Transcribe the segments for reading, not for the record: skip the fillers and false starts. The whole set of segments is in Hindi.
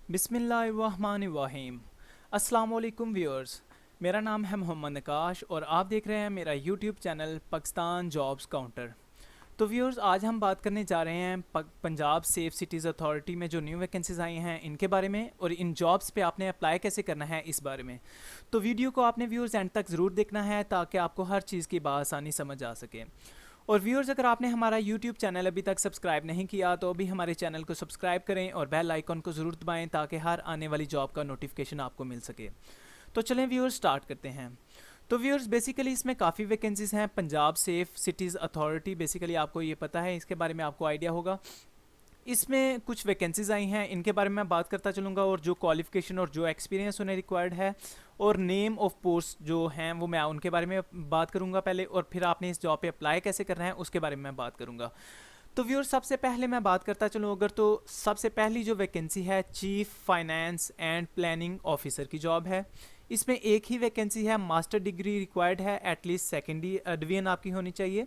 बिस्मिल्लाहिर्रहमानिर्रहीम। अस्सलाम वालेकुम व्यूअर्स, मेरा नाम है मोहम्मद नकाश और आप देख रहे हैं मेरा YouTube channel Pakistan jobs counter. तो व्यूअर्स, आज हम बात करने जा रहे हैं पंजाब सेफ सिटीज़ अथॉरिटी में जो न्यू वैकेंसीज आई हैं इनके बारे में, और इन जॉब्स पे आपने अप्लाई कैसे करना है इस बारे में। तो वीडियो को आपने व्यूअर्स एंड तक ज़रूर देखना है ताकि आपको हर चीज़ की बआसानी समझ आ सके। और व्यूअर्स, अगर आपने हमारा यूट्यूब चैनल अभी तक सब्सक्राइब नहीं किया तो अभी हमारे चैनल को सब्सक्राइब करें और बेल आइकन को ज़रूर दबाएं ताकि हर आने वाली जॉब का नोटिफिकेशन आपको मिल सके। तो चलें व्यूअर्स, स्टार्ट करते हैं। तो व्यूअर्स, बेसिकली इसमें काफ़ी वैकेंसीज़ हैं। Punjab safe cities authority, basically आपको ये पता है, इसके बारे में आपको आइडिया होगा। इसमें कुछ वैकेंसीज आई हैं, इनके बारे में मैं बात करता चलूँगा, और जो क्वालिफिकेशन और जो एक्सपीरियंस उन्हें रिक्वायर्ड है और नेम ऑफ पोस्ट जो हैं वो मैं उनके बारे में बात करूँगा पहले, और फिर आपने इस जॉब पे अप्लाई कैसे करना है उसके बारे में मैं बात करूँगा। तो व्यूअर, सबसे पहले मैं बात करता चलूँ अगर, तो सबसे पहली जो वैकेंसी है chief finance and planning officer की जॉब है। इसमें एक ही वैकेंसी है, मास्टर डिग्री रिक्वायर्ड है, एटलीस्ट सेकेंडरी डिवीजन आपकी होनी चाहिए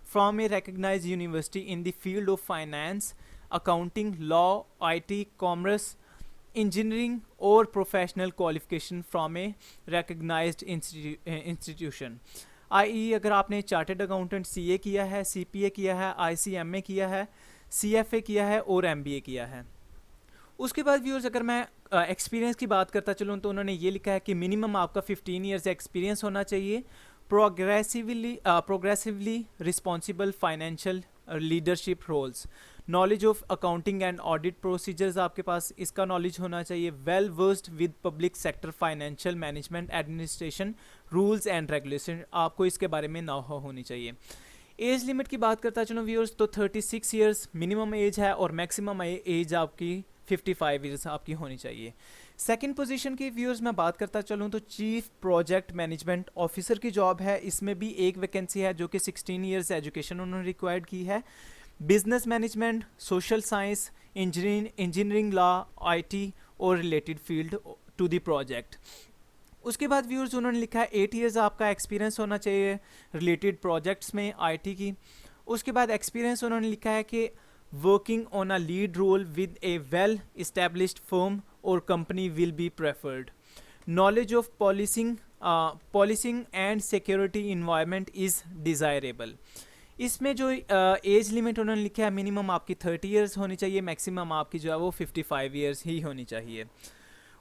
from a recognised university in the field of finance, accounting, law, IT, commerce, engineering और professional qualification from a recognised institution. आई अगर आपने चार्टर्ड अकाउंटेंट सीए किया है, सीपीए किया है, आईसीएमए किया है, सीएफए किया है और एमबीए किया है। उसके बाद व्यूअर्स, अगर मैं एक्सपीरियंस की बात करता चलूँ तो उन्होंने ये लिखा है कि मिनिमम आपका 15 ईयर्स एक्सपीरियंस होना चाहिए, progressively responsible financial leadership roles, knowledge of accounting and audit procedures आपके पास इसका नॉलेज होना चाहिए, well versed with public sector financial management administration rules and regulation, आपको इसके बारे में ना होनी चाहिए। एज लिमिट की बात करता चलो व्यूअर्स, तो 36 ईयर्स मिनिमम एज है और मैक्सिमम एज आपकी 55 ईयर्स आपकी होनी चाहिए। सेकंड पोजीशन की व्यूअर्स मैं बात करता चलूँ तो चीफ प्रोजेक्ट मैनेजमेंट ऑफिसर की जॉब है। इसमें भी एक वैकेंसी है जो कि 16 ईयर्स एजुकेशन उन्होंने रिक्वायर्ड की है। Business management, social science, engineering, law, IT और related field to the project. उसके बाद व्यूअर्स उन्होंने लिखा है 8 ईयर्स आपका एक्सपीरियंस होना चाहिए रिलेटेड प्रोजेक्ट्स में आईटी की। उसके बाद एक्सपीरियंस उन्होंने लिखा है कि working on a lead role with a well established firm और company will be preferred, knowledge of policing and security environment is desirable. इसमें जो एज लिमिट उन्होंने लिखा है मिनिमम आपकी 30 ईयर्स होनी चाहिए, मैक्सिमम आपकी जो है वो 55 ईयर्स ही होनी चाहिए।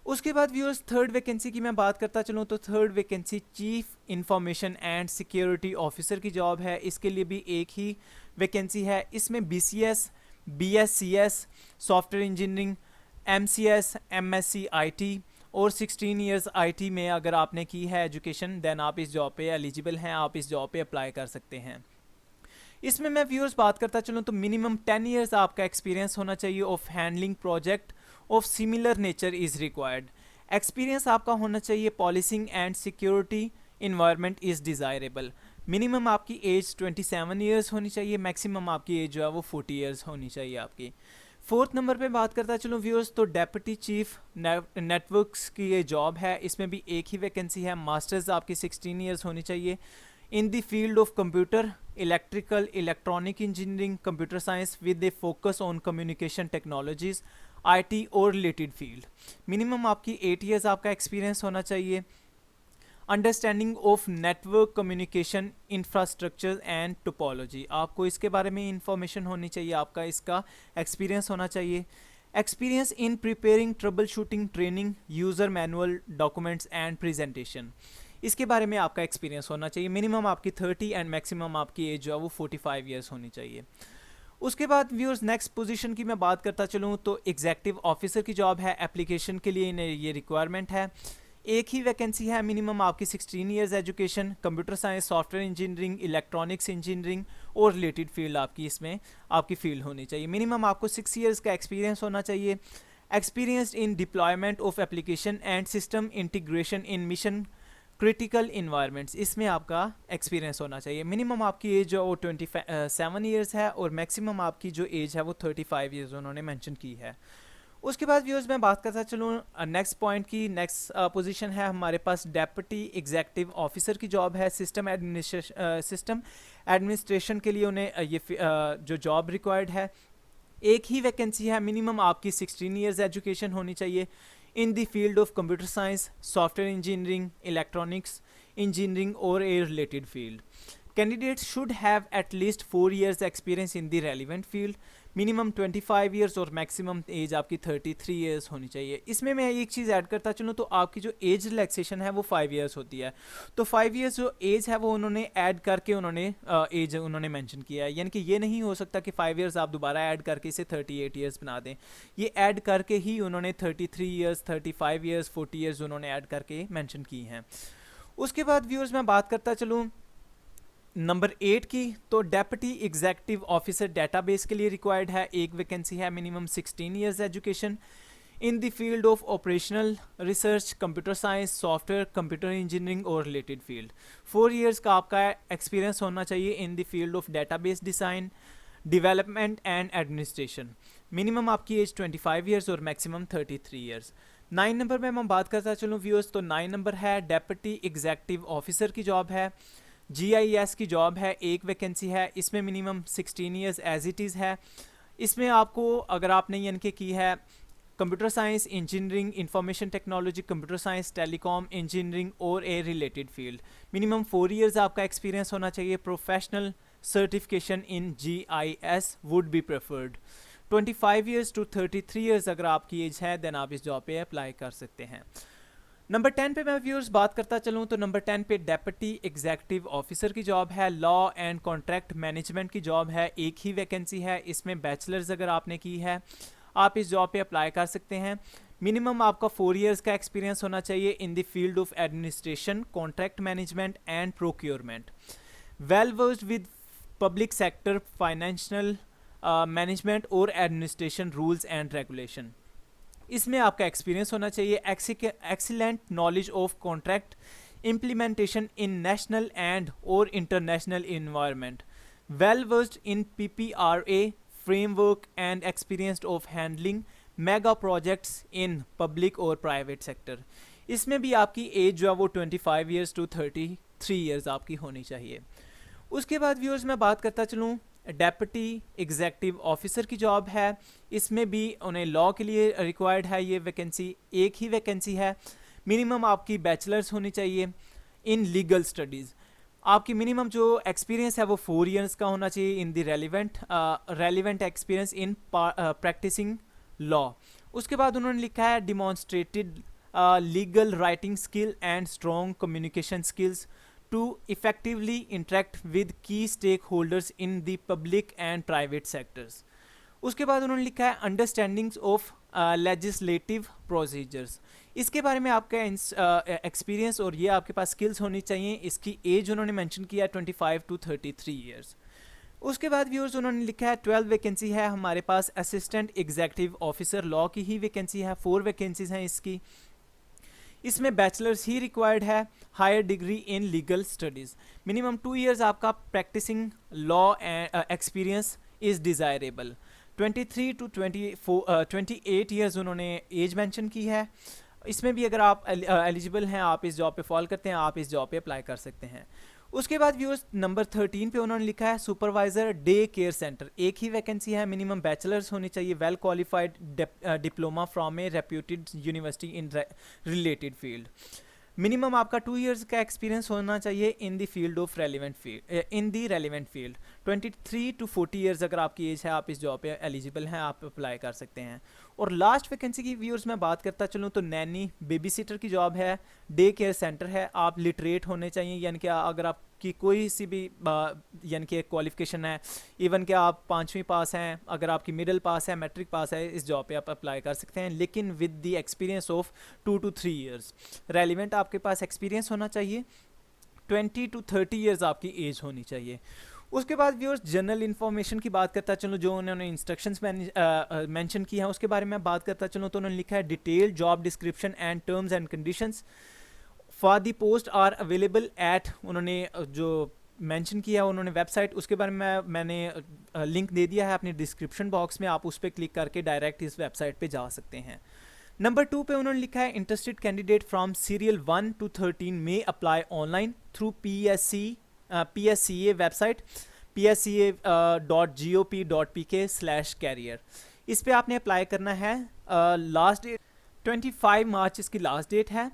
उसके बाद व्यूअर्स, थर्ड वैकेंसी की मैं बात करता चलूँ तो third vacancy chief information and security officer की जॉब है। इसके लिए भी एक ही वैकेंसी है। इसमें BCS, BSCS, software engineering, MCS, MSc IT और 16 ईयर्स आईटी में अगर आपने की है एजुकेशन, देन आप इस जॉब पे एलिजिबल हैं, आप इस जॉब पे अप्लाई कर सकते हैं। इसमें मैं व्यूअर्स बात करता चलूँ तो मिनिमम 10 ईयर्स आपका एक्सपीरियंस होना चाहिए of handling project of similar nature is required. Experience आपका होना चाहिए policing and security environment is desirable. Minimum आपकी एज 27 ईयर्स होनी चाहिए, मैक्सिमम आपकी एज जो है वो 40 ईयर्स होनी चाहिए आपकी। फोर्थ नंबर पे बात करता चलूँ व्यूअर्स, तो डेप्यूटी चीफ नेटवर्क्स की ये जॉब है। इसमें भी एक ही वैकेंसी है, मास्टर्स आपकी 16 ईयर्स होनी चाहिए in the field of computer, electrical, electronic engineering, computer science with a focus on communication technologies, IT और related field। मिनिमम आपकी 8 years आपका एक्सपीरियंस होना चाहिए। Understanding of network communication infrastructure and topology, आपको इसके बारे में इंफॉर्मेशन होनी चाहिए, आपका इसका एक्सपीरियंस होना चाहिए। Experience in preparing trouble shooting training user manual documents and presentation, इसके बारे में आपका एक्सपीरियंस होना चाहिए। मिनिमम आपकी 30 एंड मैक्सिमम आपकी एज जो है वो 45 ईयर्स होनी चाहिए। उसके बाद व्यूअर्स, नेक्स्ट पोजीशन की मैं बात करता चलूँ तो एग्जीक्यूटिव ऑफिसर की जॉब है। एप्लीकेशन के लिए इन्हें ये रिक्वायरमेंट है, एक ही वैकेंसी है। मिनिमम आपकी 16 years education, computer science, software engineering, electronics engineering और रिलेटेड फील्ड आपकी इसमें आपकी फील्ड होनी चाहिए। मिनिमम आपको 6 ईयर्स का एक्सपीरियंस होना चाहिए। Experience in deployment of application and system integration in mission critical environments, इसमें आपका एक्सपीरियंस होना चाहिए। मिनिमम आपकी एज जो वो 27 ईयर्स है और मैक्सिमम आपकी जो एज है वो 35 ईयर्स उन्होंने मेंशन की है। उसके बाद व्यूअर्स मैं बात करता चलूँ नेक्स्ट पॉइंट की। नेक्स्ट पोजीशन है हमारे पास डेप्यूटी एग्जीक्यूटिव ऑफिसर की जॉब है। सिस्टम एडमिनिस्ट्रेशन के लिए उन्हें ये जो जॉब रिक्वायर्ड है एक ही वैकेंसी है, मिनिमम आपकी 16 ईयर्स एजुकेशन होनी चाहिए in the field of computer science, software engineering, electronics engineering और a related field. Candidates should have at least 4 years experience in the relevant field. Minimum 25 years और मैक्सिमम एज आपकी 33 ईयर्स होनी चाहिए. इसमें मैं एक चीज़ ऐड करता चलूँ तो आपकी जो एज रिलैक्सेशन है वो 5 ईयर्स होती है. तो 5 ईयर्स जो एज है वो उन्होंने ऐड करके उन्होंने एज उन्होंने मेंशन किया है. यानी कि ये नहीं हो सकता कि 5 ईयर्स आप दोबारा ऐड करके इसे 38 ईयर्स बना दें. ये ऐड करके ही उन्होंने 33 ईयर्स, 35 ईयर्स, 40 ईयर्स उन्होंने ऐड करके मेंशन की हैं. उसके बाद व्यूअर्स मैं बात करता चलूँ नंबर 8 की, तो डेप्यूटी एग्जीक्यूटिव ऑफिसर डेटाबेस के लिए रिक्वायर्ड है. एक वैकेंसी है, minimum 16 years education in the field of operational research, computer science, software, computer engineering और रिलेटेड फील्ड. 4 ईयर्स का आपका एक्सपीरियंस होना चाहिए in the field of database design, development and administration. Minimum आपकी एज 25 ईयर्स और मैक्सिमम 33 ईयर्स. 9 नंबर में मैं बात करता चलूँ व्यूअर्स, तो 9 नंबर है डेप्यूटी एग्जीक्यूटिव ऑफिसर की जॉब है. GIS की जॉब है, एक वैकेंसी है. इसमें minimum 16 years age it is है. इसमें आपको अगर आपने यानी कि की है computer science, engineering, information technology, computer science, telecom engineering और a related field, minimum 4 years आपका एक्सपीरियंस होना चाहिए. Professional certification in GIS would be preferred. 25 years to 33 years अगर आपकी एज है देन आप इस जॉब पे अप्लाई कर सकते हैं. नंबर 10 पे मैं व्यूअर्स बात करता चलूँ तो नंबर 10 पे डेप्यूटी एग्जीक्यूटिव ऑफिसर की जॉब है. लॉ एंड कॉन्ट्रैक्ट मैनेजमेंट की जॉब है, एक ही वैकेंसी है. इसमें बैचलर्स अगर आपने की है आप इस जॉब पे अप्लाई कर सकते हैं. मिनिमम आपका 4 ईयर्स का एक्सपीरियंस होना चाहिए in the field of administration, contract management and procurement. Well versed with public sector financial management और एडमिनिस्ट्रेशन रूल्स एंड रेगुलेशन. इसमें आपका एक्सपीरियंस होना चाहिए. Excellent knowledge of contract implementation in national and और international environment. Well versed in PPRA framework and experienced of handling mega projects in public और प्राइवेट सेक्टर. इसमें भी आपकी एज जो है वो 25 ईयर्स टू 33 ईयर्स आपकी होनी चाहिए. उसके बाद व्यूअर्स मैं बात करता चलूँ डेप्यूटी एग्जीक्यूटिव ऑफिसर की जॉब है. इसमें भी उन्हें लॉ के लिए रिक्वायर्ड है ये वैकेंसी, एक ही वैकेंसी है. मिनिमम आपकी बैचलर्स होनी चाहिए इन लीगल स्टडीज़. आपकी मिनिमम जो एक्सपीरियंस है वो 4 ईयर्स का होना चाहिए in the relevant experience in practicing law. उसके बाद उन्होंने लिखा है demonstrated legal writing skill and strong communication skills to effectively interact with key stakeholders in the public and private sectors. उसके बाद उन्होंने लिखा है अंडरस्टैंडिंग्स ऑफ लेजिस्लेटिव प्रोसीजर्स. इसके बारे में आपका एक्सपीरियंस और ये आपके पास स्किल्स होनी चाहिए. इसकी एज उन्होंने मेंशन किया 25 टू 33 ईयर्स. उसके बाद व्यूअर्स उन्होंने लिखा है 12 वैकेंसी है हमारे पास असिस्टेंट एग्जीक्यूटिव ऑफिसर लॉ की ही वैकेंसी है. 4 वैकेंसीज हैं इसकी. इसमें बैचलर्स ही रिक्वायर्ड है, higher degree in legal studies. Minimum 2 years आपका practising law experience is desirable. 23 to 28 years उन्होंने एज मेंशन की है. इसमें भी अगर आप एलिजिबल हैं, आप इस जॉब पे फॉल करते हैं, आप इस जॉब पे अप्लाई कर सकते हैं. उसके बाद व्यूअर्स नंबर 13 पे उन्होंने लिखा है सुपरवाइजर डे केयर सेंटर. एक ही वैकेंसी है. मिनिमम बैचलर्स होनी चाहिए, well qualified diploma from a reputed university in related field. Minimum आपका 2 ईयर्स का एक्सपीरियंस होना चाहिए in the field of relevant field. 23 to 40 years अगर आपकी एज है, आप इस जॉब पे एलिजिबल हैं, आप अप्लाई कर सकते हैं. और लास्ट वैकेंसी की व्यूअर्स मैं बात करता चलूँ तो नैनी बेबी सिटर की जॉब है, डे केयर सेंटर है. आप लिटरेट होने चाहिए, यानी कि अगर आपकी कोई सी भी यानी कि क्वालिफिकेशन है, इवन कि आप 5वीं पास हैं, अगर आपकी मिडिल पास है, मैट्रिक पास है, इस जॉब पे आप अप्लाई कर सकते हैं. लेकिन with the experience of 2 to 3 years. Relevant आपके पास एक्सपीरियंस होना चाहिए. 20 टू 30 ईयर्स आपकी एज होनी चाहिए. उसके बाद व्यूअर्स जनरल इन्फॉर्मेशन की बात करता चलूँ, जो उन्होंने इंस्ट्रक्शंस मेंशन की हैं उसके बारे में बात करता चलूँ तो उन्होंने लिखा है detail job description and terms and conditions for the post are available at, उन्होंने जो मेंशन किया उन्होंने वेबसाइट, उसके बारे में मैंने लिंक दे दिया है अपने डिस्क्रिप्शन बॉक्स में. आप उस पर क्लिक करके डायरेक्ट इस वेबसाइट पे जा सकते हैं. नंबर 2 पे उन्होंने लिखा है interested candidate from serial 1 to 13 में apply online through PSCA website. psca.gop.pk/career। इस पे आपने अप्लाई करना है। लास्ट डेट 25 मार्च इसकी लास्ट डेट है।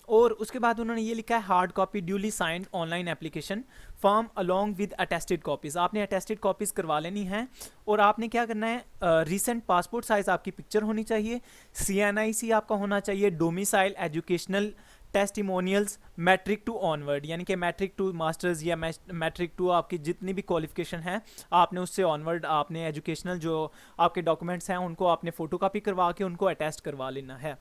और उसके बाद उन्होंने ये लिखा है hard copy duly signed online application form along with attested copies. आपने अटेस्टेड कॉपीज़ करवा लेनी है। और आपने क्या करना है, रीसेंट पासपोर्ट साइज़ आपकी पिक्चर होनी चाहिए, CNIC आपका होना चाहिए, domicile, educational testimonials, matric to onward, यानी कि मैट्रिक टू मास्टर्स या मैट्रिक टू आपकी जितनी भी क्वालिफिकेशन है आपने उससे ऑनवर्ड आपने एजुकेशनल जो आपके डॉक्यूमेंट्स हैं उनको आपने फ़ोटोकॉपी करवा के उनको अटैच करवा लेना है।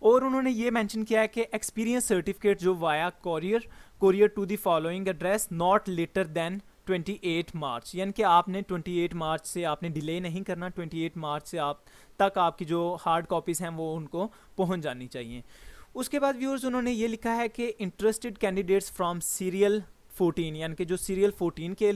और उन्होंने ये मेंशन किया है कि एक्सपीरियंस सर्टिफिकेट जो via courier to the following address not later than 28 March, यानी कि आपने 28 मार्च से आपने डिले नहीं करना, 28 मार्च से आप तक आपकी जो हार्ड कॉपीज़ हैं वो उनको पहुंच जानी चाहिए। उसके बाद व्यूअर्स उन्होंने ये लिखा है कि इंटरेस्टेड कैंडिडेट्स फ्रॉम सीरियल 14, यानी कि जो सीरियल 14 के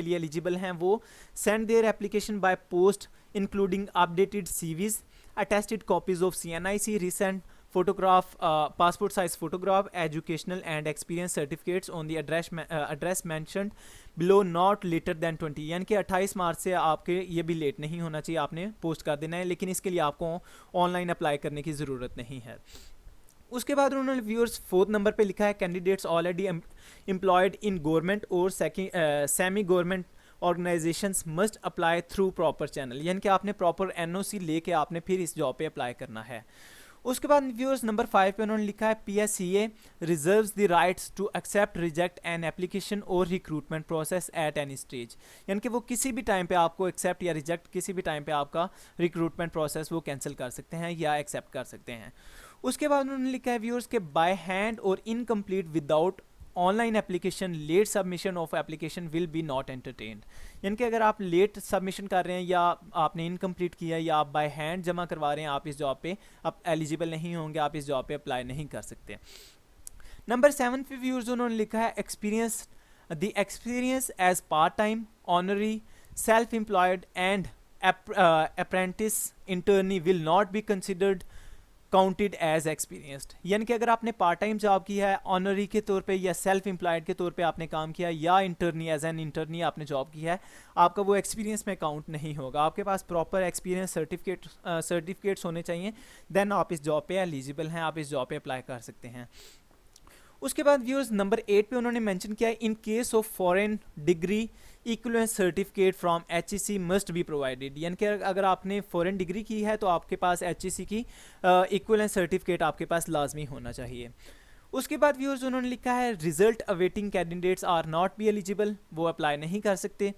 लिए एलिजिबल हैं वो send their application by post including updated CVs, attested copies of CNIC, recent photograph, passport size photograph, educational and experience certificates on the address mentioned below not later than 20, यानी कि 28 मार्च से आपके ये भी लेट नहीं होना चाहिए, आपने पोस्ट कर देना है, लेकिन इसके लिए आपको ऑनलाइन अप्लाई करने की ज़रूरत नहीं है। उसके बाद उन्होंने व्यूअर्स 4th नंबर पे लिखा है candidates already employed in government और semi government organisations must apply through proper channel, यानी कि आपने प्रॉपर NOC लेके आपने फिर इस जॉब पे अप्लाई करना है। उसके बाद व्यूअर्स नंबर 5 पे उन्होंने लिखा है PSCA reserves the rights to accept reject an application और recruitment process at any stage, यानी कि वो किसी भी टाइम पे आपको एक्सेप्ट या रिजेक्ट, किसी भी टाइम पे आपका रिक्रूटमेंट प्रोसेस वो कैंसिल कर सकते हैं या एक्सेप्ट कर सकते हैं। उसके बाद उन्होंने लिखा है व्यूअर्स के बाय हैंड और incomplete without online application late submission of application will be not entertained, यानी कि अगर आप लेट सबमिशन कर रहे हैं या आपने इनकम्प्लीट किया या आप बाय हैंड जमा करवा रहे हैं, आप इस जॉब पे आप एलिजिबल नहीं होंगे, आप इस जॉब पे अप्लाई नहीं कर सकते। नंबर 7 पे व्यूअर्स उन्होंने लिखा है experience the experience as part time honorary self employed and apprentice internee will not be considered counted as experienced, यानी कि अगर आपने पार्ट टाइम जॉब किया है ऑनरी के तौर पे या सेल्फ एम्प्लॉयड के तौर पे आपने काम किया या इंटर्नी एज एन इंटर्नी आपने जॉब किया है, आपका वो एक्सपीरियंस में काउंट नहीं होगा। आपके पास प्रॉपर एक्सपीरियंस सर्टिफिकेट्स होने चाहिए, देन आप इस जॉब पे एलिजिबल हैं, आप इस जॉब पे अप्लाई कर सकते हैं। उसके बाद व्यूअर्स नंबर 8 पे उन्होंने मेंशन किया है in case of foreign degree equivalence certificate from HEC must be provided, यानी कि अगर आपने फॉरेन डिग्री की है तो आपके पास HEC की इक्विवेलेंस सर्टिफिकेट आपके पास लाजमी होना चाहिए। उसके बाद व्यूअर्स उन्होंने लिखा है result awaiting candidates are not be eligible, वो अप्लाई नहीं कर सकते।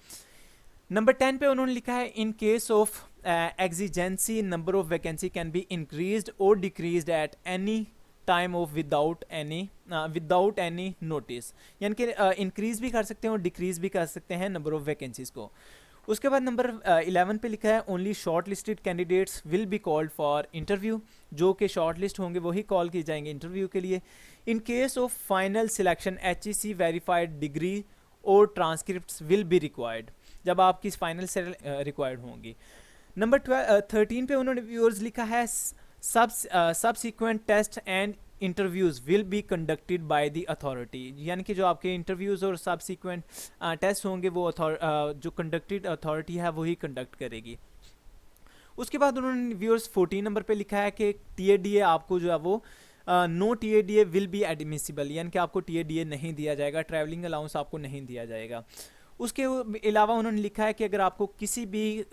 नंबर 10 पे उन्होंने लिखा है in case of exigency number of vacancy can be increased और decreased at any time of without any notice, यानी कि इंक्रीज भी कर सकते हैं और डिक्रीज भी कर सकते हैं नंबर ऑफ वैकेंसीज को। उसके बाद नंबर 11 पे लिखा है only short listed candidates will be called for interview, जो कि शॉर्ट लिस्ट होंगे वही कॉल किए जाएंगे इंटरव्यू के लिए। इन case of final selection HEC verified degree और ट्रांसक्रिप्ट विल बी रिक्वायर्ड, जब आपकी फाइनल से रिक्वायर्ड होंगी। नंबर 13 पे उन्होंने व्यूअर्स लिखा है subsequent tests and interviews will be conducted by the authority, यानी कि जो आपके इंटरव्यूज़ और सबसिक्वेंट टेस्ट होंगे वो जो कंडक्टेड अथॉरिटी है वही कंडक्ट करेगी। उसके बाद उन्होंने व्यूअर्स 14 नंबर पे लिखा है कि TADA आपको जो है वो no TADA will be admissible, यानी कि आपको TADA नहीं दिया जाएगा, ट्रैवलिंग अलाउंस आपको नहीं दिया जाएगा। उसके अलावा उन्होंने लिखा है कि अगर आपको किसी भी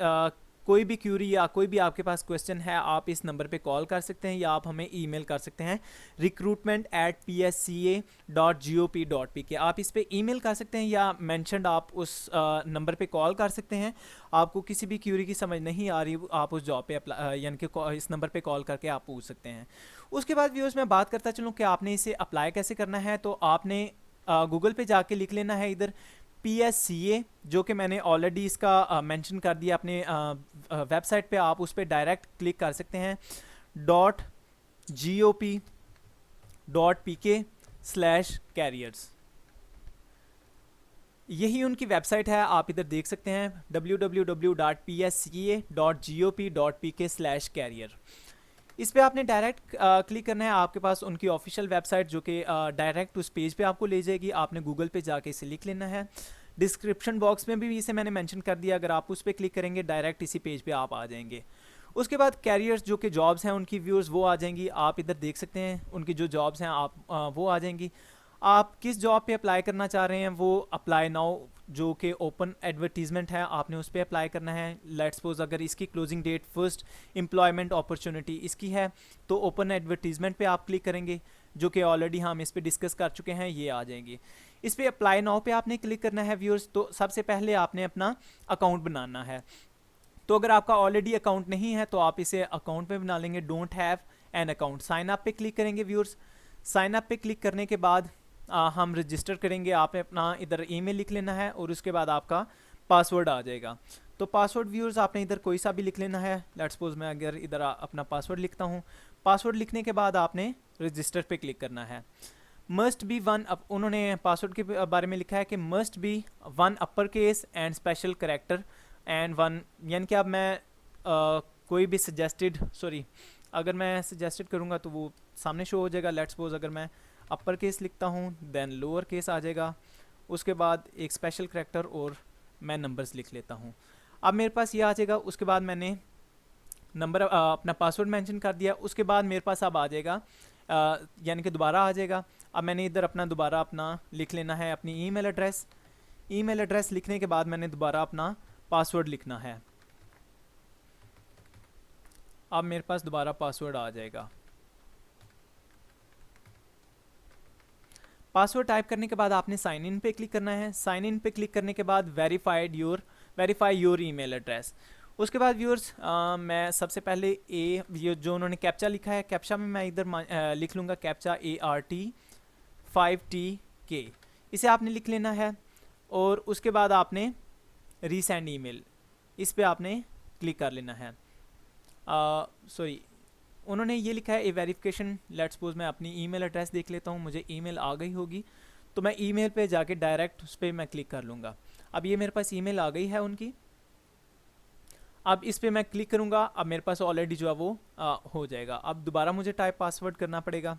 कोई भी क्यूरी या कोई भी आपके पास क्वेश्चन है आप इस नंबर पे कॉल कर सकते हैं या आप हमें ईमेल कर सकते हैं recruitment@psca.gop.pk, आप इस पे ईमेल कर सकते हैं या मेंशनड आप उस नंबर पे कॉल कर सकते हैं। आपको किसी भी क्यूरी की समझ नहीं आ रही आप उस जॉब पे यानी कि इस नंबर पे कॉल करके आप पूछ सकते हैं। उसके बाद व्यूअर्स मैं बात करता चलूँ कि आपने इसे अप्लाई कैसे करना है, तो आपने गूगल पे जाके लिख लेना है इधर PSCA, जो कि मैंने ऑलरेडी इसका मेंशन कर दिया अपने वेबसाइट पे, आप उस पर डायरेक्ट क्लिक कर सकते हैं .gop.pk/careers, यही उनकी वेबसाइट है, आप इधर देख सकते हैं www.psca.gop.pk/career। इस पे आपने डायरेक्ट क्लिक करना है, आपके पास उनकी ऑफिशियल वेबसाइट जो कि डायरेक्ट उस पेज पे आपको ले जाएगी, आपने गूगल पे जाके इसे लिख लेना है डिस्क्रिप्शन बॉक्स में भी इसे मैंने मेंशन कर दिया, अगर आप उस पर क्लिक करेंगे डायरेक्ट इसी पेज पे आप आ जाएंगे। उसके बाद कैरियर्स जो कि जॉब्स हैं उनकी व्यूज़ वो आ जाएंगी, आप इधर देख सकते हैं उनकी जो जॉब्स हैं आप वो आ जाएंगी। आप किस जॉब पे अप्लाई करना चाह रहे हैं वो अप्लाई नाउ जो कि ओपन एडवर्टीजमेंट है आपने उस पर अप्लाई करना है। लेट्स सपोज अगर इसकी closing date first employment opportunity इसकी है तो ओपन एडवर्टीजमेंट पे आप क्लिक करेंगे, जो कि ऑलरेडी हम इस पे डिस्कस कर चुके हैं, ये आ जाएंगी। इस पे अप्लाई नाउ पे आपने क्लिक करना है व्यूअर्स। तो सबसे पहले आपने अपना अकाउंट बनाना है। तो अगर आपका ऑलरेडी अकाउंट नहीं है तो आप इसे अकाउंट में बना लेंगे, don't have an account. Sign up पे क्लिक करेंगे व्यूअर्स। साइन अप पे क्लिक करने के बाद हम रजिस्टर करेंगे। आपने अपना इधर ईमेल लिख लेना है और उसके बाद आपका पासवर्ड आ जाएगा। तो पासवर्ड व्यूअर्स आपने इधर कोई सा भी लिख लेना है। लेट्स सपोज मैं अगर इधर अपना पासवर्ड लिखता हूँ, पासवर्ड लिखने के बाद आपने रजिस्टर पे क्लिक करना है। मस्ट बी वन, उन्होंने पासवर्ड के बारे में लिखा है कि must be one upper case and special character and one, यानी कि अब मैं कोई भी सजेस्टेड अगर मैं सजेस्टेड करूँगा तो वो सामने शो हो जाएगा। लेट्स सपोज अगर मैं अपर केस लिखता हूँ देन लोअर केस आ जाएगा, उसके बाद एक स्पेशल करैक्टर और मैं नंबर्स लिख लेता हूँ। अब मेरे पास ये आ जाएगा। उसके बाद मैंने नंबर अपना पासवर्ड मेंशन कर दिया। उसके बाद मेरे पास अब आ जाएगा यानी कि दोबारा आ जाएगा। अब मैंने इधर अपना दोबारा अपना लिख लेना है अपनी ईमेल एड्रेस। ईमेल एड्रेस लिखने के बाद मैंने दोबारा अपना पासवर्ड लिखना है। अब मेरे पास दोबारा पासवर्ड आ जाएगा। पासवर्ड टाइप करने के बाद आपने साइन इन पे क्लिक करना है। साइन इन पे क्लिक करने के बाद वेरीफाई योर ईमेल एड्रेस। उसके बाद व्यूअर्स मैं सबसे पहले ये जो उन्होंने कैप्चा लिखा है, कैप्चा में मैं इधर लिख लूँगा कैप्चा ART5TK, इसे आपने लिख लेना है। और उसके बाद आपने रीसेंड ईमेल इस पे आपने क्लिक कर लेना है। उन्होंने ये लिखा है ए वेरिफिकेशन। लेट्स सपोज मैं अपनी ईमेल एड्रेस देख लेता हूँ, मुझे ईमेल आ गई होगी तो मैं ईमेल पे जाके डायरेक्ट उस पर मैं क्लिक कर लूँगा। अब ये मेरे पास ईमेल आ गई है उनकी। अब इस पे मैं क्लिक करूँगा, अब मेरे पास ऑलरेडी जो है वो हो जाएगा। अब दोबारा मुझे टाइप पासवर्ड करना पड़ेगा।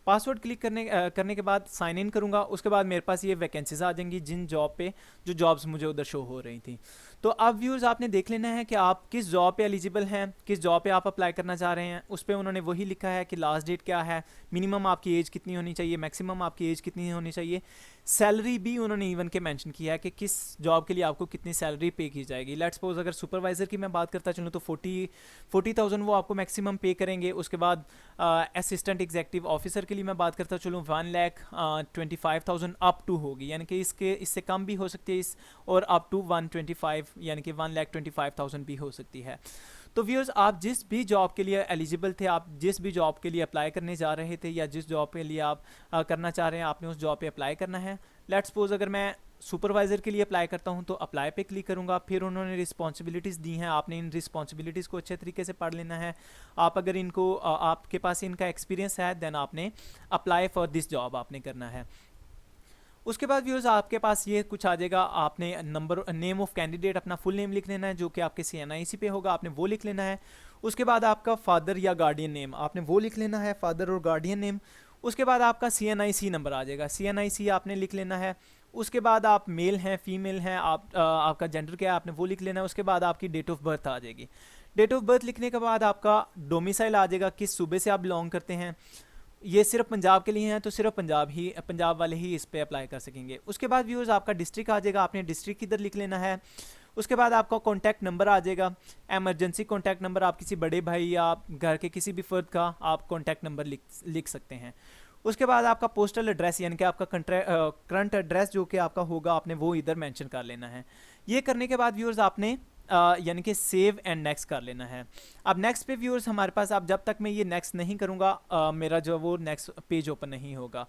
पासवर्ड क्लिक करने के बाद साइन इन करूँगा। उसके बाद मेरे पास ये वैकेंसीज आ जाएंगी जिन जॉब पे जो जॉब्स मुझे उधर शो हो रही थी। तो अब व्यूअर्स आपने देख लेना है कि आप किस जॉब पे एलिजिबल हैं, किस जॉब पे आप अप्लाई करना चाह रहे हैं। उस पर उन्होंने वही लिखा है कि लास्ट डेट क्या है, मिनिमम आपकी एज कितनी होनी चाहिए, मैक्सिमम आपकी एज कितनी होनी चाहिए। सैलरी भी उन्होंने इवन के मेंशन किया है कि किस जॉब के लिए आपको कितनी सैलरी पे की जाएगी। लेट्स सपोज अगर सुपरवाइज़र की मैं बात करता चलूँ तो 40,000 वो आपको मैक्सिमम पे करेंगे। उसके बाद असिस्टेंट एग्जीक्यूटिव ऑफिसर के लिए मैं बात करता चलूँ 1,25,000 अप टू होगी, यानी कि इससे कम भी हो सकती है और अप टू 125 यानी कि 1,25,000 भी हो सकती है। तो व्यूअर्स आप जिस भी जॉब के लिए एलिजिबल थे, आप जिस भी जॉब के लिए अप्लाई करने जा रहे थे या जिस जॉब के लिए आप करना चाह रहे हैं, आपने उस जॉब पे अप्लाई करना है। लेट्स सपोज अगर मैं सुपरवाइज़र के लिए अप्लाई करता हूं तो अप्लाई पे क्लिक करूंगा। फिर उन्होंने रिस्पॉन्सिबिलिटीज़ दी हैं, आपने इन रिस्पॉन्सिबिलिटीज़ को अच्छे तरीके से पढ़ लेना है। आप अगर इनको आपके पास इनका एक्सपीरियंस है देन आपने अप्लाई फॉर दिस जॉब आपने करना है। उसके बाद व्यूअर्स आपके पास ये कुछ आ जाएगा। आपने नेम ऑफ कैंडिडेट अपना फुल नेम लिख लेना है जो कि आपके CNIC पे होगा, आपने वो लिख लेना है। उसके बाद आपका फादर या गार्डियन नेम आपने वो लिख लेना है, फादर और गार्डियन नेम। उसके बाद आपका CNIC नंबर आ जाएगा, CNIC आपने लिख लेना है। उसके बाद आप मेल हैं फीमेल हैं, आपका जेंडर क्या है आपने वो लिख लेना है। उसके बाद आपकी डेट ऑफ बर्थ आ जाएगी। डेट ऑफ बर्थ लिखने के बाद आपका डोमिसाइल आ जाएगा, किस सूबे से आप बिलोंग करते हैं। ये सिर्फ पंजाब के लिए हैं तो सिर्फ पंजाब वाले ही इस पे अप्लाई कर सकेंगे। उसके बाद व्यूअर्स आपका डिस्ट्रिक्ट आ जाएगा, आपने डिस्ट्रिक्ट इधर लिख लेना है। उसके बाद आपका कॉन्टैक्ट नंबर आ जाएगा, एमरजेंसी कॉन्टैक्ट नंबर, आप किसी बड़े भाई या घर के किसी भी फ़र्द का आप कॉन्टैक्ट नंबर लिख सकते हैं। उसके बाद आपका पोस्टल एड्रेस यानी कि आपका करंट एड्रेस जो कि आपका होगा आपने वो इधर मेंशन कर लेना है। ये करने के बाद व्यूअर्स आपने यानी कि सेव एंड नेक्स्ट कर लेना है। अब नेक्स्ट पे व्यूअर्स हमारे पास, अब जब तक मैं ये नेक्स्ट नहीं करूँगा मेरा जो वो नेक्स्ट पेज ओपन नहीं होगा।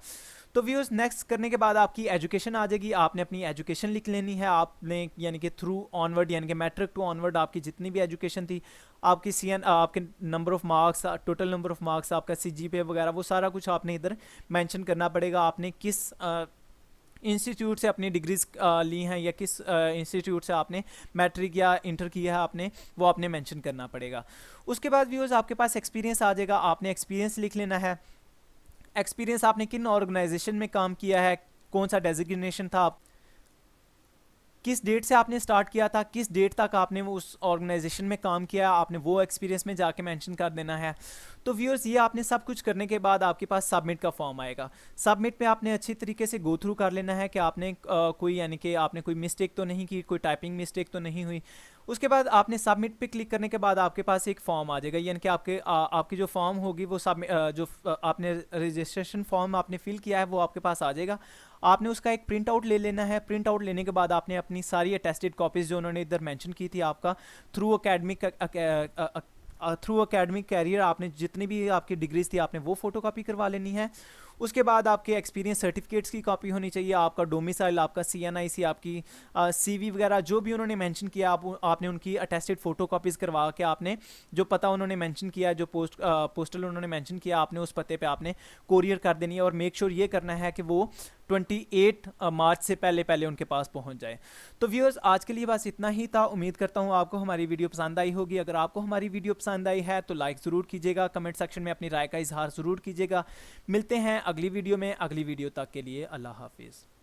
तो व्यूअर्स नेक्स्ट करने के बाद आपकी एजुकेशन आ जाएगी, आपने अपनी एजुकेशन लिख लेनी है। आपने यानी कि थ्रू ऑनवर्ड यानी कि मैट्रिक टू ऑनवर्ड आपकी जितनी भी एजुकेशन थी, आपकी आपके number of marks, total number of marks, आपका CGPA वगैरह वो सारा कुछ आपने इधर मेंशन करना पड़ेगा। आपने इंस्टीट्यूट से अपनी डिग्रीज ली हैं या किस इंस्टीट्यूट से आपने मैट्रिक या इंटर किया है आपने, वो आपने मेंशन करना पड़ेगा। उसके बाद व्यूअर्स आपके पास एक्सपीरियंस आ जाएगा, आपने एक्सपीरियंस लिख लेना है। एक्सपीरियंस आपने किन ऑर्गेनाइजेशन में काम किया है, कौन सा डेजिग्नेशन था, किस डेट से आपने स्टार्ट किया था, किस डेट तक आपने वो उस ऑर्गेनाइजेशन में काम किया, आपने वो एक्सपीरियंस में जाके मेंशन कर देना है। तो व्यूअर्स ये आपने सब कुछ करने के बाद आपके पास सबमिट का फॉर्म आएगा। सबमिट में आपने अच्छी तरीके से गो थ्रू कर लेना है कि आपने कोई यानी कि आपने कोई मिस्टेक तो नहीं की, कोई टाइपिंग मिस्टेक तो नहीं हुई। उसके बाद आपने सबमिट पे क्लिक करने के बाद आपके पास एक फॉर्म आ जाएगा, यानी कि आपकी जो फॉर्म होगी वो आपने रजिस्ट्रेशन फॉर्म आपने फिल किया है वो आपके पास आ जाएगा। आपने उसका एक प्रिंट आउट ले लेना है। प्रिंट आउट लेने के बाद आपने अपनी सारी अटेस्टेड कॉपीज़ जो उन्होंने इधर मेंशन की थी आपका थ्रू एकेडमिक कैरियर, आपने जितनी भी आपकी डिग्रीज थी आपने वो फोटोकॉपी करवा लेनी है। उसके बाद आपके एक्सपीरियंस सर्टिफिकेट्स की कॉपी होनी चाहिए, आपका डोमिसाइल, आपका CNIC, आपकी CV वगैरह जो भी उन्होंने मेंशन किया आपने उनकी अटेस्टेड फ़ोटो कॉपीज़ करवा के आपने जो पता उन्होंने मेंशन किया, जो पोस्टल उन्होंने मेंशन किया, आपने उस पते पे आपने कोरियर कर देनी है। और मेक श्योर ये करना है कि वो 28 मार्च से पहले पहले उनके पास पहुंच जाए। तो व्यूअर्स आज के लिए बस इतना ही था। उम्मीद करता हूं आपको हमारी वीडियो पसंद आई होगी। अगर आपको हमारी वीडियो पसंद आई है तो लाइक ज़रूर कीजिएगा, कमेंट सेक्शन में अपनी राय का इजहार ज़रूर कीजिएगा। मिलते हैं अगली वीडियो में। अगली वीडियो तक के लिए अल्लाह हाफिज़।